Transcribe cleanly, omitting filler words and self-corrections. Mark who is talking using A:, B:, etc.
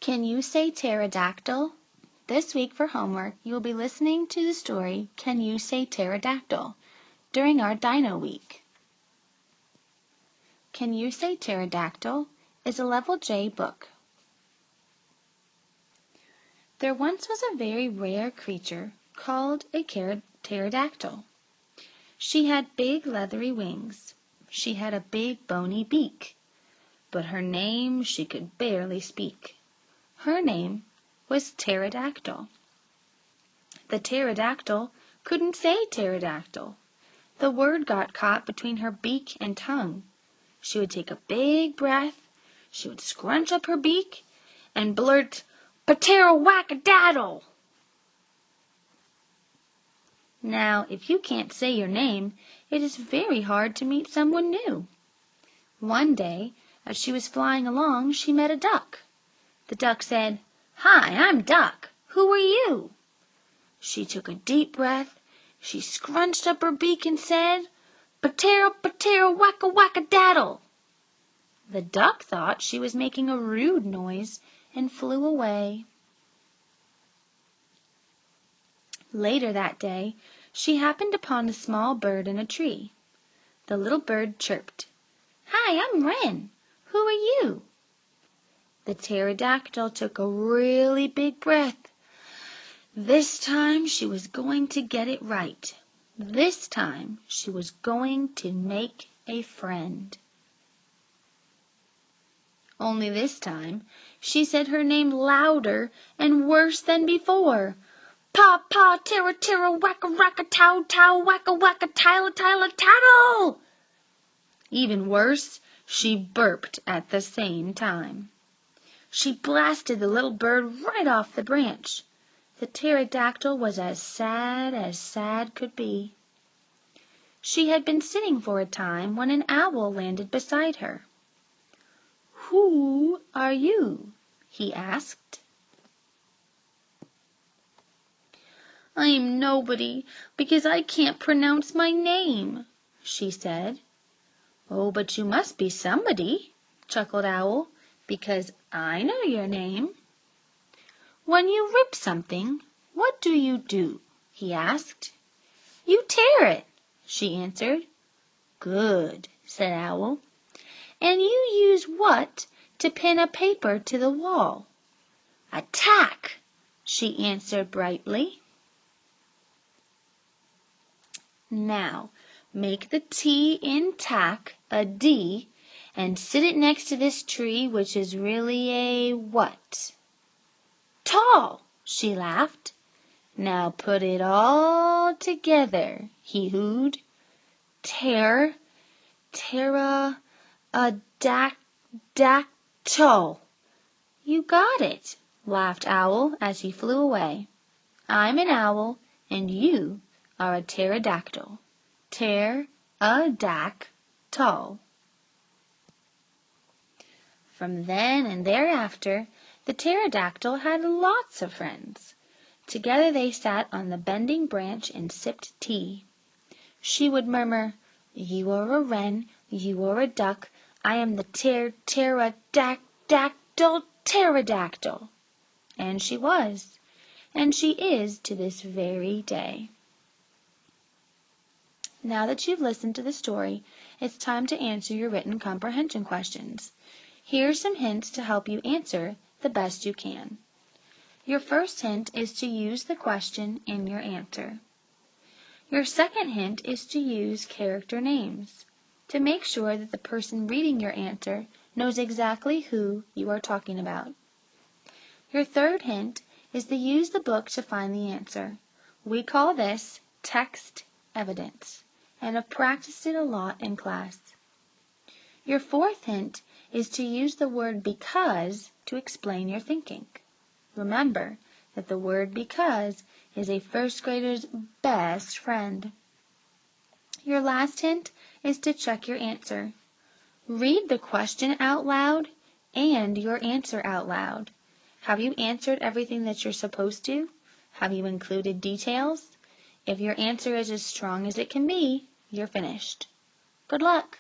A: Can you say pterodactyl? This week for homework, you will be listening to the story, Can You Say Pterodactyl, during our Dino Week. Can You Say Pterodactyl is a Level J book. There once was a very rare creature called a pterodactyl. She had big leathery wings. She had a big bony beak, but her name she could barely speak. Her name was Pterodactyl. The pterodactyl couldn't say pterodactyl. The word got caught between her beak and tongue. She would take a big breath, she would scrunch up her beak, and blurt, "Pterodactyl!" Now, if you can't say your name, it is very hard to meet someone new. One day, as she was flying along, she met a duck. The duck said, "Hi, I'm Duck. Who are you?" She took a deep breath, she scrunched up her beak and said, "Wacka-wacka-daddle." The duck thought she was making a rude noise and flew away. Later that day, she happened upon a small bird in a tree. The little bird chirped, "Hi, I'm Wren. Who are you?" The pterodactyl took a really big breath. This time she was going to get it right. This time she was going to make a friend. Only this time she said her name louder and worse than before. "Pa, tira, wacka, tow, wacka, tattle." Even worse, she burped at the same time. She blasted the little bird right off the branch. The pterodactyl was as sad could be. She had been sitting for a time when an owl landed beside her. "Who are you?" he asked. "I'm nobody, because I can't pronounce my name," she said. "Oh, but you must be somebody," chuckled Owl, "because I know your name." "When you rip something, what do?" he asked. "You tear it," she answered. "Good," said Owl. "And you use what to pin a paper to the wall?" "A tack," she answered brightly. Now, make the T in tack a D and sit it next to this tree, which is really a what? "Tall," she laughed. "Now put it all together," he hooed. Dactyl. "You got it," laughed Owl as he flew away. "I'm an owl and you are a pterodactyl. Pterodactyl. From then and thereafter, the pterodactyl had lots of friends. Together they sat on the bending branch and sipped tea. She would murmur, "You are a wren, you are a duck, I am the pterodactyl." And she was, and she is to this very day. Now that you've listened to the story, it's time to answer your written comprehension questions. Here are some hints to help you answer the best you can. Your first hint is to use the question in your answer. Your second hint is to use character names to make sure that the person reading your answer knows exactly who you are talking about. Your third hint is to use the book to find the answer. We call this text evidence and have practiced it a lot in class. Your fourth hint is to use the word because to explain your thinking. Remember that the word because is a first grader's best friend. Your last hint is to check your answer. Read the question out loud and your answer out loud. Have you answered everything that you're supposed to? Have you included details? If your answer is as strong as it can be, you're finished. Good luck!